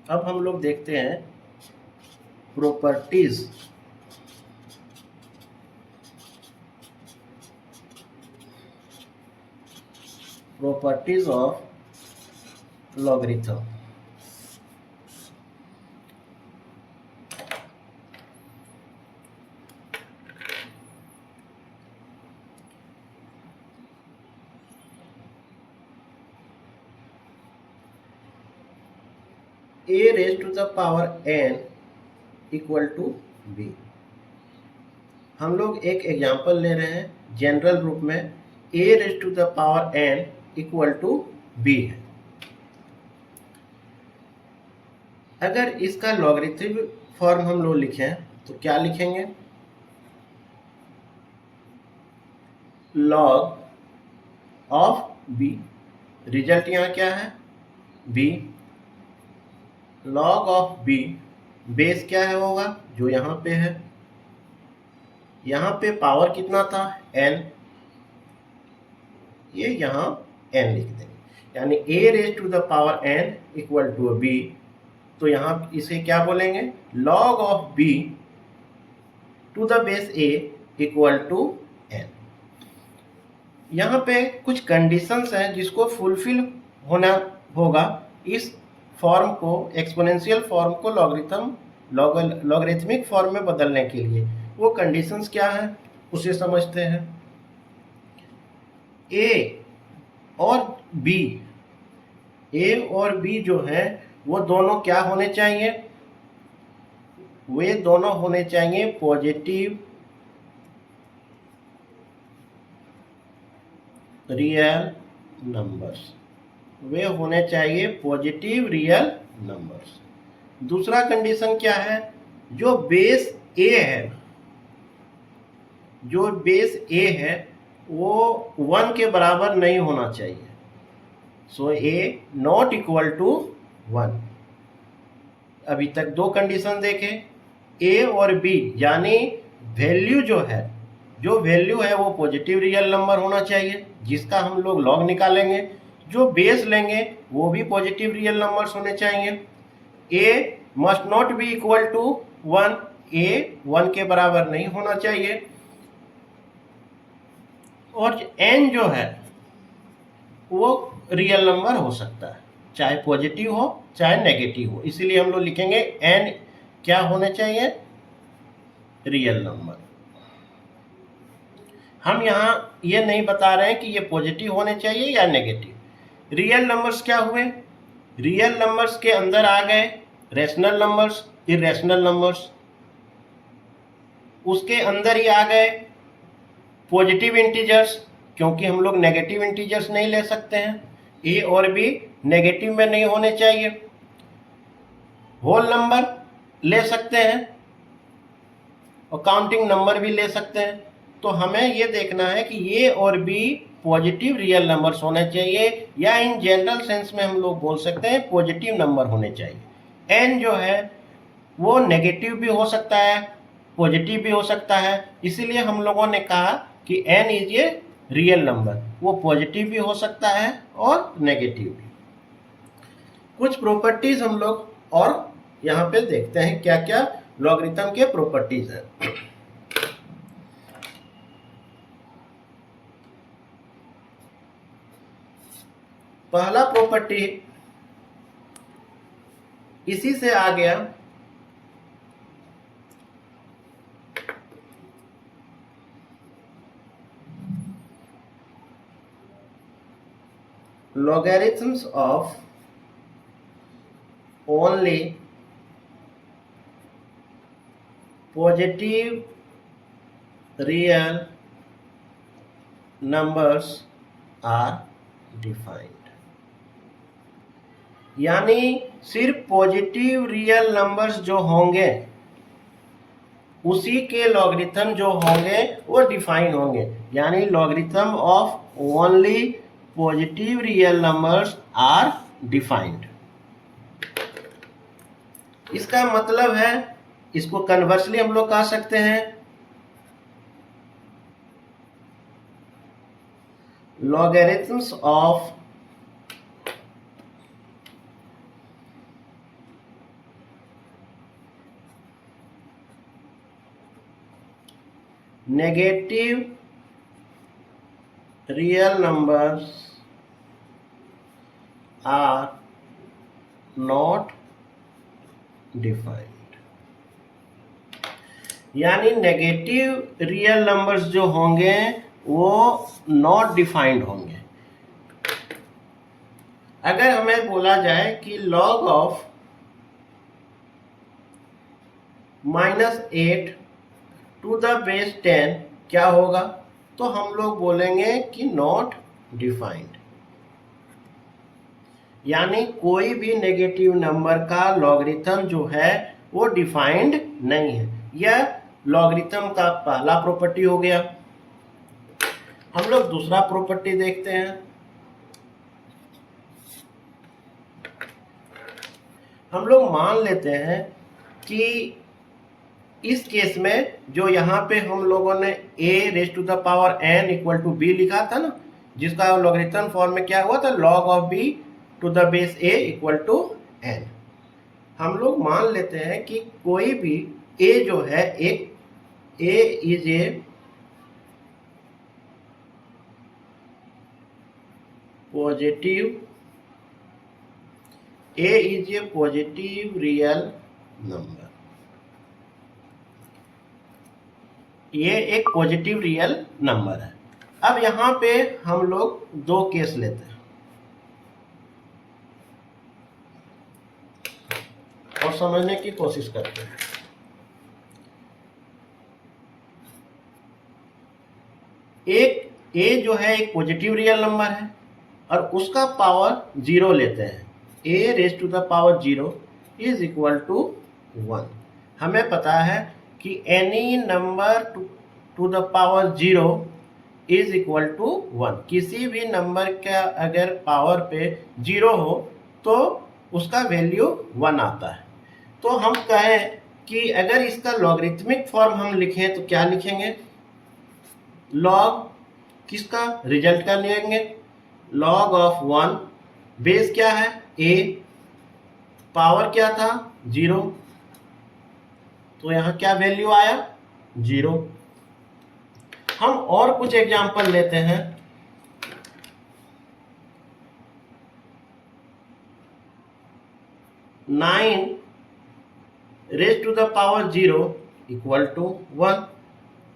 अब हम लोग देखते हैं properties of logarithm. a raised to the power n equal to b। हम लोग एक एग्जांपल ले रहे हैं जनरल रूप में a raise to the power n equal to b है। अगर इसका लॉगरिथमिक फॉर्म हम लोग लिखें तो क्या लिखेंगे? लॉग ऑफ b, रिजल्ट यहाँ क्या है? b। Log of b, base क्या है होगा? जो यहाँ पे है। यहाँ पे पावर कितना था? n, ये यहाँ n लिख देंगे, यानी a raise to the power n equal to b। तो यहाँ इसे क्या बोलेंगे? Log of b to the base a equal to n। यहाँ पे कुछ कंडीशंस हैं जिसको फुलफिल होना होगा इस फॉर्म को, एक्सपोनेंशियल फॉर्म को लॉगरिथमिक फॉर्म में बदलने के लिए। वो कंडीशंस क्या हैं उसे समझते हैं। a और b जो है वो दोनों क्या होने चाहिए? वे दोनों होने चाहिए पॉजिटिव रियल नंबर्स। वे होने चाहिए पॉजिटिव रियल नंबर्स। दूसरा कंडीशन क्या है? जो बेस a है वो 1 के बराबर नहीं होना चाहिए। सो a नॉट इक्वल टू 1। अभी तक दो कंडीशन देखे, a और b, यानी वैल्यू जो वैल्यू है वो पॉजिटिव रियल नंबर होना चाहिए जिसका हम लोग लॉग निकालेंगे। जो बेस लेंगे वो भी पॉजिटिव रियल नंबर्स होने चाहिए। a must not be equal to 1, a 1 के बराबर नहीं होना चाहिए। और n जो है वो रियल नंबर हो सकता है, चाहे पॉजिटिव हो चाहे नेगेटिव हो। इसीलिए हम लोग लिखेंगे n क्या होने चाहिए? Real number. हम यहाँ ये नहीं बता रहे हैं कि ये पॉजिटिव होने चाहिए या नेगेटिव। रियल नंबर्स क्या हुए? रियल नंबर्स के अंदर आ गए रेशनल नंबर्स, इरेशनल नंबर्स। उसके अंदर ही आ गए पॉजिटिव इंटीजर्स, क्योंकि हम लोग नेगेटिव इंटीजर्स नहीं ले सकते हैं। ए और बी नेगेटिव में नहीं होने चाहिए। होल नंबर ले सकते हैं और काउंटिंग नंबर भी ले सकते हैं। तो हमें ये देखना है कि ए और बी पॉजिटिव रियल नंबर्स होने चाहिए, या इन जनरल सेंस में हम लोग बोल सकते हैं पॉजिटिव नंबर होने चाहिए। एन जो है वो नेगेटिव भी हो सकता है, पॉजिटिव भी हो सकता है। इसीलिए हम लोगों ने कहा कि n is a real number, वो पॉजिटिव भी हो सकता है और नेगेटिव भी। कुछ प्रॉपर्टीज हम लोग और यहाँ पे देखते हैं क्या क्या लॉगरिथम के प्रॉपर्टीज हैं। पहला प्रॉपर्टी इसी से आ गया, logarithms of only positive real numbers are defined। यानी सिर्फ पॉजिटिव रियल नंबर्स जो होंगे उसी के लॉगरिथम जो होंगे वो डिफाइन होंगे। यानी logarithm of only positive real numbers are defined. इसका मतलब है, इसको कन्वर्सली हम लोग कह सकते हैं logarithms of negative real numbers are not defined. यानी नेगेटिव रियल नंबर्स जो होंगे वो नॉट डिफाइंड होंगे। अगर हमें बोला जाए कि log of -8 to the base 10 क्या होगा, तो हम लोग बोलेंगे कि नॉट डिफाइंड। यानी कोई भी नेगेटिव नंबर का लॉगरिथम जो है वो डिफाइंड नहीं है। यह लॉगरिथम का पहला प्रॉपर्टी हो गया। हम लोग दूसरा प्रॉपर्टी देखते हैं। हम लोग मान लेते हैं कि इस केस में जो यहाँ पे हम लोगों ने a⁴n = b लिखा था ना, जिसका लॉगरिथम फॉर्म में क्या हुआ था, log of b to the base a = n। हम लोग मान लेते हैं कि कोई भी a जो है एक a is a positive real number. ये एक पॉजिटिव रियल नंबर है। अब यहाँ पे हम लोग दो केस लेते हैं और समझने की कोशिश करते हैं। एक a जो है एक पॉजिटिव रियल नंबर है और उसका पावर 0 लेते हैं। a⁴0 = 1। हमें पता है कि any number to the power 0 = 1। किसी भी नंबर का अगर पावर पे 0 हो तो उसका वैल्यू 1 आता है। तो हम कहें कि अगर इसका लॉगरिथमिक फॉर्म हम लिखें तो क्या लिखेंगे, लॉग किसका, रिजल्ट का लेंगे। log ऑफ 1 बेस क्या है a, पावर क्या था 0, तो यहाँ क्या वैल्यू आया 0। हम और कुछ एग्जांपल लेते हैं। (9 raised to the power 0 = 1।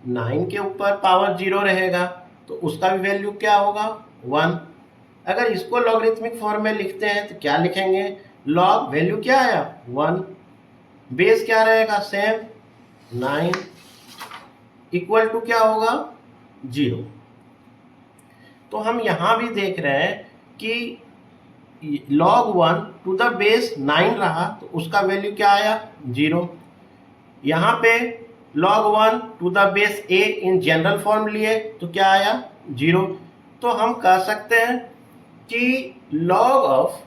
9 के ऊपर पावर 0 रहेगा तो उसका भी वैल्यू क्या होगा 1। अगर इसको लॉगरिथमिक फॉर्म में लिखते हैं तो क्या लिखेंगे, लॉग वैल्यू क्या आया 1, बेस क्या रहेगा सेम 9, इक्वल टू क्या होगा 0। तो हम यहां भी देख रहे हैं कि log 1 टू द बेस 9 रहा तो उसका वैल्यू क्या आया 0। यहाँ पे log 1 to the base a in general form लिए तो क्या आया 0। तो हम कह सकते हैं कि log of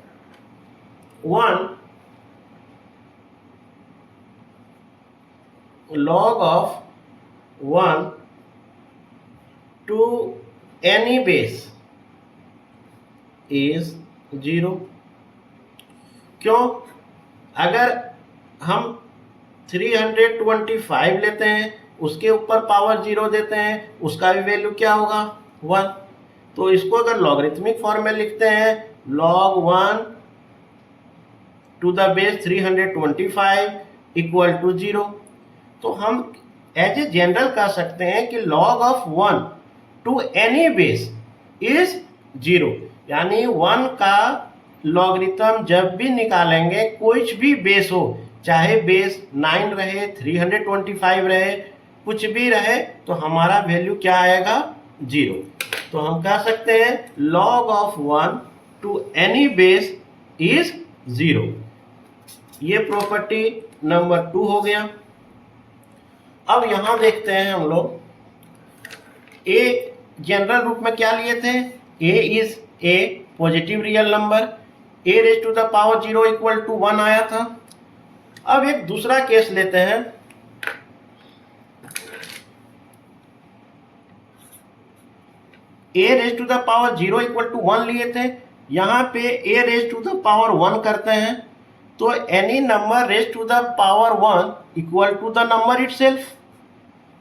1 to any base is 0। क्यों, अगर हम 325 लेते हैं उसके ऊपर पावर 0 देते हैं उसका भी वैल्यू क्या होगा 1। तो इसको अगर लॉगरिथमिक फॉर्म में लिखते हैं log 1 टू द बेस 325 = 0। तो हम एज ए जनरल कह सकते हैं कि log of 1 to any base is 0। यानी 1 का लॉगरिथम जब भी निकालेंगे कुछ भी बेस हो, चाहे बेस 9 रहे 325 रहे कुछ भी रहे, तो हमारा वैल्यू क्या आएगा 0। तो हम कह सकते हैं log of 1 to any base is 0। ये प्रॉपर्टी नंबर 2 हो गया। अब यहां देखते हैं हम लोग a जनरल रूप में क्या लिए थे, a is a positive real number, a⁴0 = 1 आया था। अब एक दूसरा केस लेते हैं। a⁴0 = 1 लिए थे, यहाँ पे a⁴1 करते हैं तो any number raised to the power 1 = the number itself।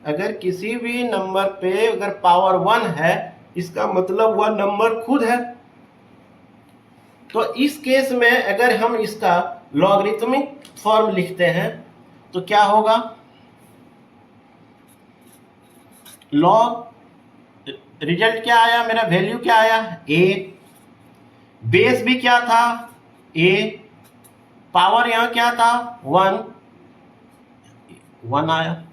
अगर किसी भी नंबर पे अगर पावर 1 है, इसका मतलब वह नंबर खुद है। तो इस केस में अगर हम इसका लॉगरिथमिक फॉर्म लिखते हैं तो क्या होगा, लॉग, रिजल्ट क्या आया मेरा, वैल्यू क्या आया a, बेस भी क्या था a, पावर यहां क्या था 1 आया।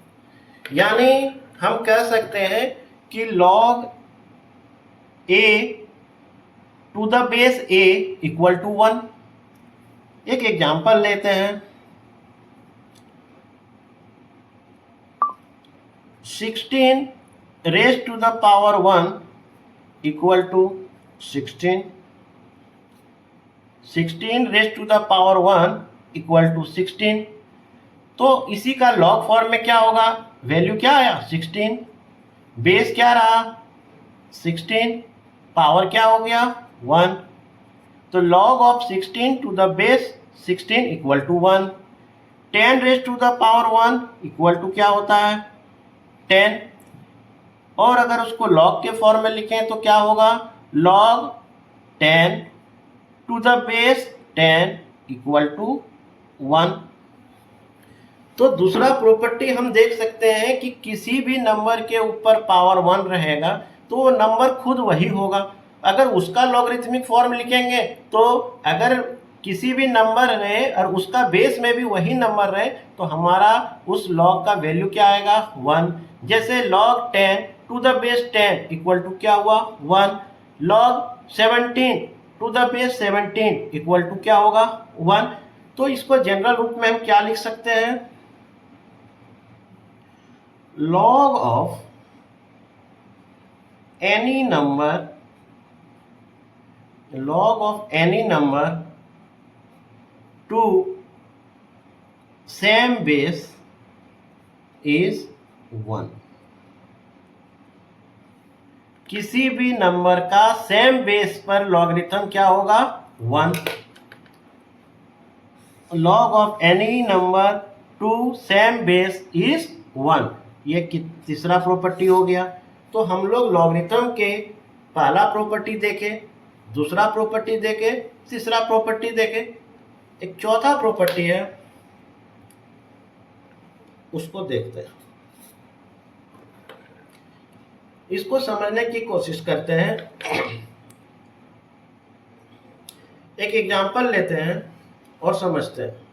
यानी हम कह सकते हैं कि log a to the base a equal to 1। एक एग्जांपल लेते हैं, 16 raise to the power 1 equal to 16, 16 raise to the power 1 equal to 16। तो इसी का लॉग फॉर्म में क्या होगा, वैल्यू क्या आया 16, बेस क्या रहा 16, पावर क्या हो गया 1। तो log of 16 to the base 16 equal to 1। 10 raise to the power 1 equal to क्या होता है 10। और अगर उसको log के फॉर्म में लिखें तो क्या होगा, log 10 to the base 10 equal to 1। तो दूसरा प्रॉपर्टी हम देख सकते हैं कि किसी भी नंबर के ऊपर पावर 1 रहेगा तो वो नंबर खुद वही होगा। अगर उसका लॉगरिथमिक फॉर्म लिखेंगे तो अगर किसी भी नंबर रहे और उसका बेस में भी वही नंबर रहे तो हमारा उस लॉग का वैल्यू क्या आएगा 1। जैसे log 10 to the base 10 equal to क्या हुआ 1, log 17 to the base 17 equal to क्या होगा 1। तो इसको जनरल रूप में हम क्या लिख सकते हैं, log of any number, log of any number to same base is 1। किसी भी नंबर का सेम बेस पर लॉगरिथम क्या होगा 1। log of any number to same base is 1। ये तीसरा प्रॉपर्टी हो गया। तो हम लोग लॉगरिथम के पहला प्रॉपर्टी देखे, दूसरा प्रॉपर्टी देखे, तीसरा प्रॉपर्टी देखे, एक चौथा प्रॉपर्टी है उसको देखते हैं, इसको समझने की कोशिश करते हैं। एक एग्जांपल लेते हैं और समझते हैं।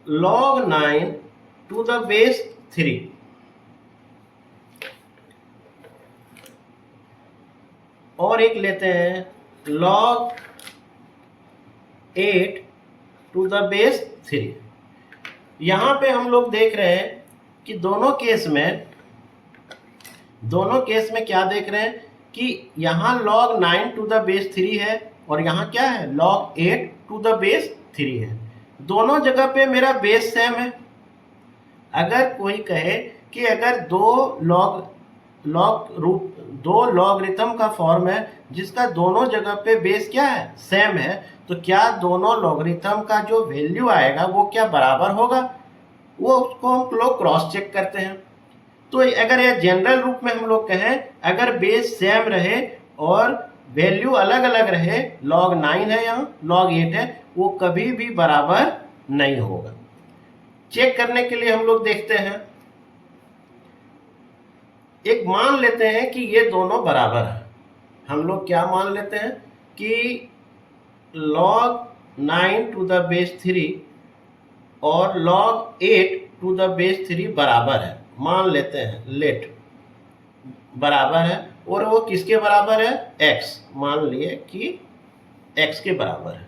log 9 टू द बेस 3 और एक लेते हैं log 8 टू द बेस 3। यहां पे हम लोग देख रहे हैं कि दोनों केस में क्या देख रहे हैं कि यहाँ log 9 टू द बेस 3 है और यहाँ क्या है log 8 टू द बेस 3 है। दोनों जगह पे मेरा बेस सेम है। अगर कोई कहे कि अगर दो लॉगरिथम का फॉर्म है जिसका दोनों जगह पे बेस क्या है सेम है, तो क्या दोनों लॉगरिथम का जो वैल्यू आएगा वो क्या बराबर होगा, वो उसको हम लोग क्रॉस चेक करते हैं। तो अगर यह जनरल रूप में हम लोग कहें, अगर बेस सेम रहे और वैल्यू अलग अलग रहे, log 9 है यहाँ log 8 है, वो कभी भी बराबर नहीं होगा। चेक करने के लिए हम लोग देखते हैं, एक मान लेते हैं कि ये दोनों बराबर है। हम लोग क्या मान लेते हैं कि log 9 टू द बेस 3 और log 8 टू द बेस 3 बराबर है, मान लेते हैं लेट बराबर है। और वो किसके बराबर है x, मान लिए कि x के बराबर है।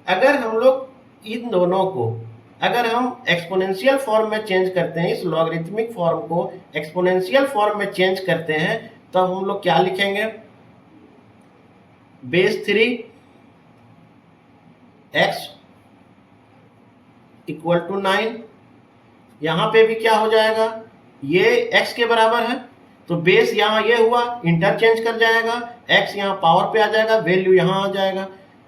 अगर हम लोग इन दोनों को अगर हम एक्सपोनेंशियल फॉर्म में चेंज करते हैं, इस लॉगरिथमिक फॉर्म को एक्सपोनेंशियल फॉर्म में चेंज करते हैं, तो हम लोग क्या लिखेंगे, बेस 3 x इक्वल टू 9। यहाँ पे भी क्या हो जाएगा, ये x के बराबर है तो बेस यहाँ ये हुआ, इंटरचेंज कर जाएगा, x यहाँ पावर पे आ जाएगा, वैल्यू यहाँ आ जाएगा।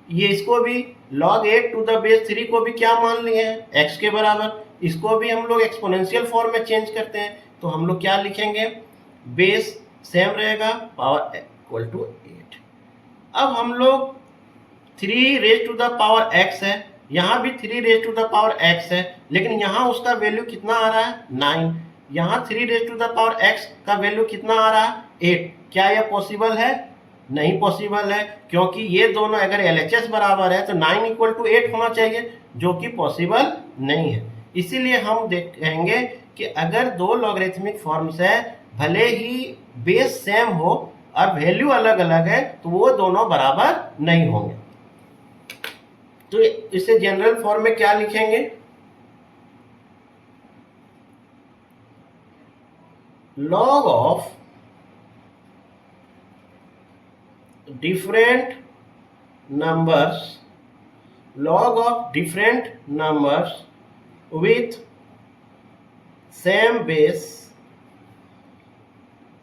ये इसको भी log 8 टू द बेस 3 को भी क्या मान लिए हैं, x के बराबर। इसको भी हम लोग एक्सपोनेंशियल फॉर्म में चेंज करते हैं, तो हम लोग क्या लिखेंगे, बेस सेम रहेगा, पावर इक्वल टू 8। अब हम लोग 3 raise to the power x है, यहाँ भी 3 raise to the power x है, लेकिन यहाँ उसका वैल्यू कितना आ रहा है, 9। यहाँ 3 raise to the power x का वैल्यू कितना आ रहा है, 8। क्या यह पॉसिबल है, नहीं पॉसिबल है, क्योंकि ये दोनों अगर LHS बराबर है तो 9 इक्वल टू 8 होना चाहिए, जो कि पॉसिबल नहीं है। इसीलिए हम देखेंगे कि अगर दो लॉगरिथमिक फॉर्म्स है, भले ही बेस सेम हो और वैल्यू अलग अलग है, तो वो दोनों बराबर नहीं होंगे। तो इसे जनरल फॉर्म में क्या लिखेंगे, log of different numbers, log of different numbers with same base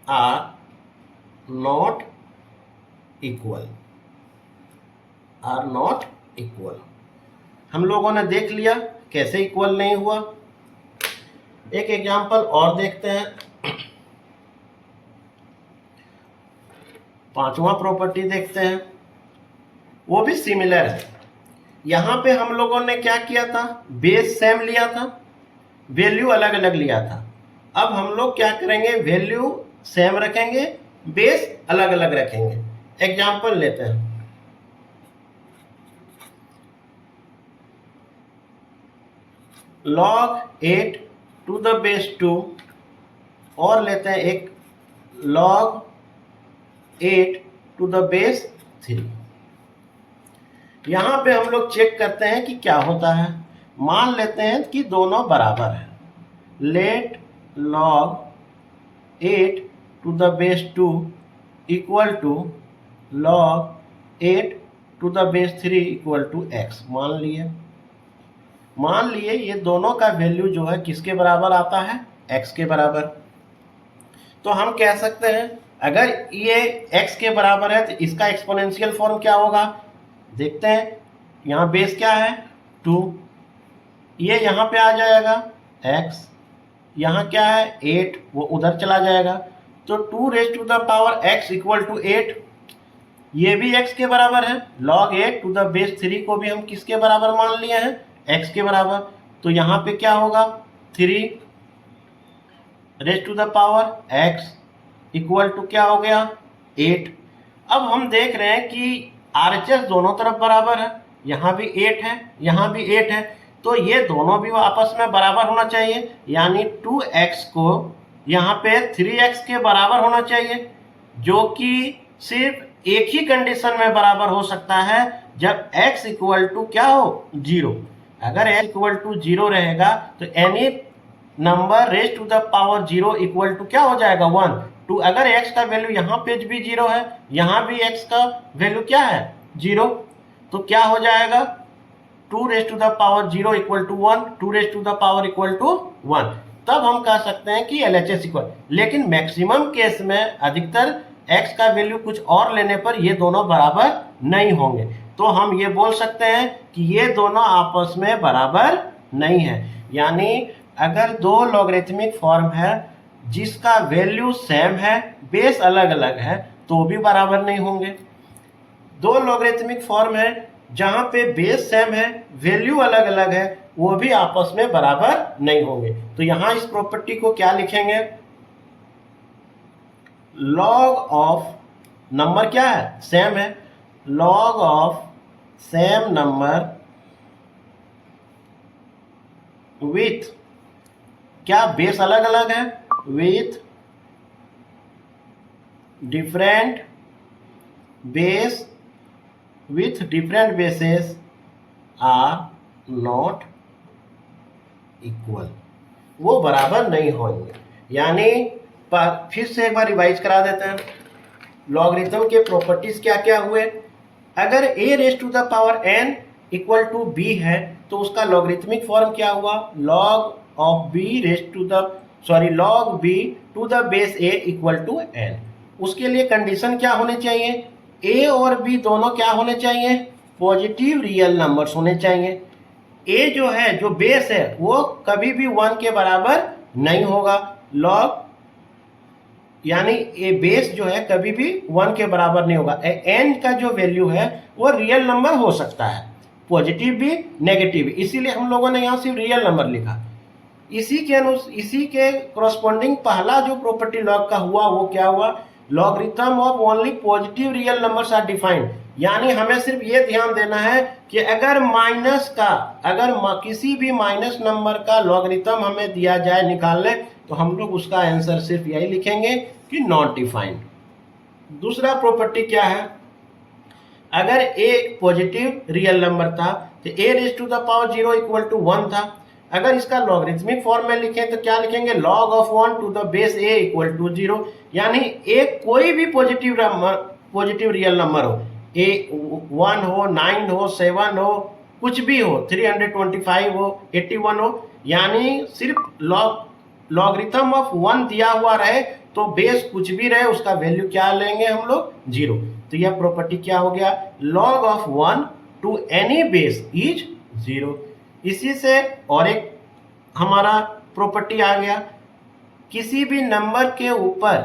are not equal, are not equal। हम लोगों ने देख लिया कैसे इक्वल नहीं हुआ। एक एग्जांपल और देखते हैं, पांचवा प्रॉपर्टी देखते हैं, वो भी सिमिलर है। यहां पे हम लोगों ने क्या किया था, बेस सेम लिया था, वैल्यू अलग अलग लिया था। अब हम लोग क्या करेंगे, वैल्यू सेम रखेंगे, बेस अलग अलग रखेंगे। एग्जांपल लेते हैं, log 8 टू द बेस 2 और लेते हैं एक log 8 टू द बेस 3। यहां पे हम लोग चेक करते हैं कि क्या होता है। मान लेते हैं कि दोनों बराबर है। Let log 8 to the base 2 equal to log 8 to the base 3 equal to x मान लिए ये दोनों का वैल्यू जो है किसके बराबर आता है, x के बराबर। तो हम कह सकते हैं अगर ये x के बराबर है तो इसका एक्सपोनेंशियल फॉर्म क्या होगा, देखते हैं। यहाँ बेस क्या है 2, ये यहाँ पे आ जाएगा x, यहाँ क्या है 8, वो उधर चला जाएगा, तो 2 raise to the power x equal to 8, ये भी x के बराबर है। log 8 टू द बेस 3 को भी हम किसके बराबर मान लिए हैं, x के बराबर। तो यहाँ पे क्या होगा, 3 raise to the power x equal to क्या हो गया 8। अब हम देख रहे हैं कि RHS दोनों तरफ बराबर है, यहाँ भी 8 है, यहाँ भी 8 है, तो ये दोनों भी आपस में बराबर होना चाहिए, यानी 2x को यहाँ पे 3x के बराबर होना चाहिए, जो कि सिर्फ एक ही कंडीशन में बराबर हो सकता है, जब x इक्वल टू क्या हो 0। अगर x इक्वल टू 0 रहेगा तो any number raise to the power 0 equal to क्या हो जाएगा 1। तो अगर x का वैल्यू यहाँ पे भी 0 है, यहाँ भी x का वैल्यू क्या है 0, तो क्या हो जाएगा 2 raise to the power 0 equal to 1, 2 raise to the power equal to 1। तब हम कह सकते हैं कि LHS इक्वल। लेकिन मैक्सिमम केस में अधिकतर x का वैल्यू कुछ और लेने पर ये दोनों बराबर नहीं होंगे, तो हम ये बोल सकते हैं कि ये दोनों आपस में बराबर नहीं है। यानी अगर दो लॉगरिथमिक फॉर्म है जिसका वैल्यू सेम है, बेस अलग अलग है, तो भी बराबर नहीं होंगे। दो लॉगरिथमिक फॉर्म है जहां पे बेस सेम है, वैल्यू अलग अलग है, वो भी आपस में बराबर नहीं होंगे। तो यहां इस प्रॉपर्टी को क्या लिखेंगे, log ऑफ नंबर क्या है सेम है, log of same number with क्या बेस अलग अलग है, with different base with different bases are not equal, वो बराबर नहीं होंगे। यानी फिर से एक बार रिवाइज करा देते हैं, लॉगरिथम के प्रॉपर्टीज क्या क्या हुए। अगर a raise to the power n equal to b है तो उसका लॉगरिथमिक फॉर्म क्या हुआ, log of b raise to the log b to the base a equal to n। उसके लिए कंडीशन क्या होने चाहिए, a और b दोनों क्या होने चाहिए पॉजिटिव रियल नंबर्स होने चाहिए। ए जो है, जो बेस है, वो कभी भी 1 के बराबर नहीं होगा। लॉग यानी ए बेस जो है कभी भी 1 के बराबर नहीं होगा। एन का जो वैल्यू है वो रियल नंबर हो सकता है, पॉजिटिव भी नेगेटिव भी, इसीलिए हम लोगों ने यहाँ सिर्फ रियल नंबर लिखा। इसी के करस्पॉन्डिंग पहला जो प्रॉपर्टी लॉग का हुआ वो क्या हुआ, logarithm of only positive real numbers are defined. यानी हमें सिर्फ ये ध्यान देना है कि अगर किसी भी माइनस नंबर का लॉगरिथम हमें दिया जाए निकालने, तो हम लोग उसका आंसर सिर्फ यही लिखेंगे कि नॉट डिफाइंड। दूसरा प्रॉपर्टी क्या है, अगर ए एक पॉजिटिव रियल नंबर था तो A raise to the power 0 equal to 1 था। अगर इसका लॉगरिथमिक फॉर्म में लिखें तो क्या लिखेंगे, log of 1 to the base a equal to 0। यानी एक कोई भी पॉजिटिव रियल नंबर हो, a 1 हो, 9 हो, 7 हो, कुछ भी हो, 325 हो, 81 हो, यानी सिर्फ लॉगरिथम ऑफ 1 दिया हुआ रहे तो बेस कुछ भी रहे उसका वैल्यू क्या लेंगे हम लोग, 0। तो यह प्रॉपर्टी क्या हो गया, log of 1 to any base is 0। इसी से और एक हमारा प्रॉपर्टी आ गया, किसी भी नंबर के ऊपर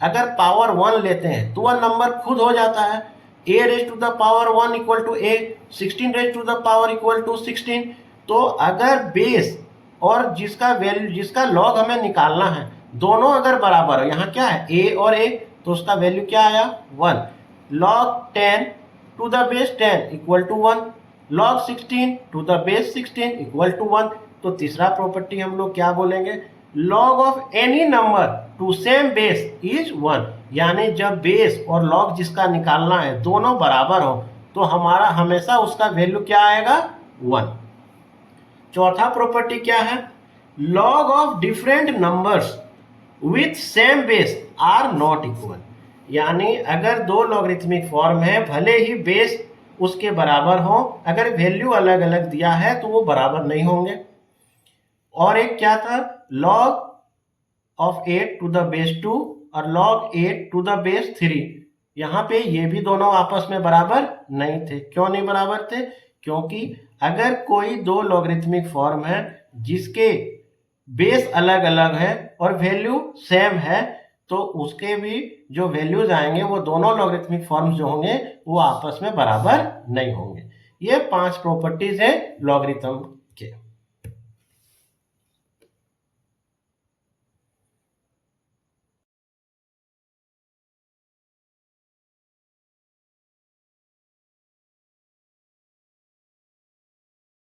अगर पावर 1 लेते हैं तो वह नंबर खुद हो जाता है। a raise to the power 1 equal to a, 16 raise to the power equal to 16। तो अगर बेस और जिसका लॉग हमें निकालना है दोनों अगर बराबर हो, यहाँ क्या है a और a, तो उसका वैल्यू क्या आया 1। log 10 to the base 10 equal to 1, log 16 to the base 16 equal to 1। तो तीसरा प्रॉपर्टी हम लोग क्या बोलेंगे, log of any number to same base is 1। यानी जब बेस और लॉग जिसका निकालना है दोनों बराबर हो तो हमारा हमेशा उसका वैल्यू क्या आएगा 1। चौथा प्रॉपर्टी क्या है, log of different numbers with same base are not equal. यानी अगर दो लॉगरिथमिक फॉर्म है, भले ही बेस उसके बराबर हो, अगर वैल्यू अलग अलग दिया है तो वो बराबर नहीं होंगे। और एक क्या था, log of 8 to the base 2 और log 8 टू द बेस 3। यहाँ पे ये भी दोनों आपस में बराबर नहीं थे। क्यों नहीं बराबर थे, क्योंकि अगर कोई दो लॉगरिथमिक फॉर्म है जिसके बेस अलग अलग है और वैल्यू सेम है, तो उसके भी जो वैल्यूज आएंगे वो दोनों लॉगरिथमिक फॉर्म्स जो होंगे वो आपस में बराबर नहीं होंगे। ये 5 प्रॉपर्टीज है लॉगरिथम के।